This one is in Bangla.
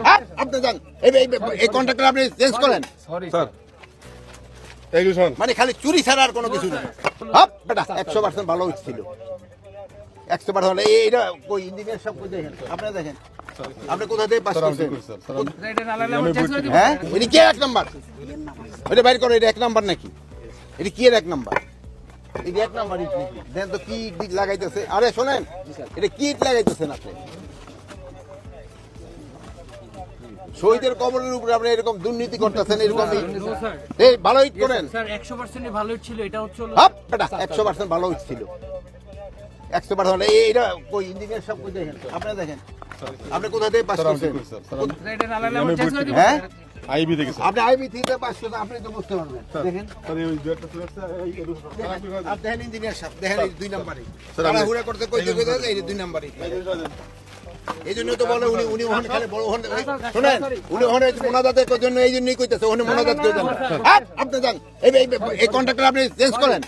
হ্যাঁ, আপনি যান এই কন্ট্রাক্টর আপনি চেঞ্জ করেন। স্যার এইগুলো শোন মানে খালি চুরি ছাড়া আর কোনো কিছু না। হ্যাঁ বেটা 100% ভালো হচ্ছিল 100% এইটা কই ইঞ্জিনিয়ার সব কই দেখেন আপনারা দেখেন আপনি কোথা থেকে পাস করছেন? হ্যাঁ এটা কি এক নাম্বার? এটা বাইর করো, এটা এক নাম্বার নাকি? এটা কি এর এক নাম্বার? এটা এক নাম্বার ইট নাকি? দেন তো কি ইট লাগাইতেছে। আরে শোনেন এটা কি ইট লাগাইতেছেন আপনি? শহীদের কবরের উপরে আপনি এরকম দুর্নীতি করতেছেন, এরকম এই ভালো ইট করেন স্যার 100% ভালো ছিল, এটা হচ্ছে হলো হ্যাঁ বেটা 100% ভালো হচ্ছিল 100% এইটা কই ইঞ্জিনিয়ার সব কই দেখেন আপনারা দেখেন আপনি কোথা থেকে পাস করছেন? এটা না লাগলে আমরা চেঞ্জ করে দিব। হ্যাঁ আইবি থেকে স্যার আপনি আইবি থেকে পাস করছেন, আপনি তো বুঝতে পারবেন। দেখেন স্যার এই দুইটা সমস্যা এই আপনি দেখেন ইঞ্জিনিয়ার সাহেব দেখেন এই দুই নাম্বারই তাড়াহুড়া করতে কইতে কইতে এই দুই নাম্বারই এই জন্য তো বলে উনি ওখানে খালি বড় ওখানে শুনেন উনি ওখানে মোনাজাতের জন্য এই জন্যই কইতেছে ওখানে মোনাজাত করে দেন। আপনি যান এই কন্ট্রাক্টর আপনি চেঞ্জ করেন।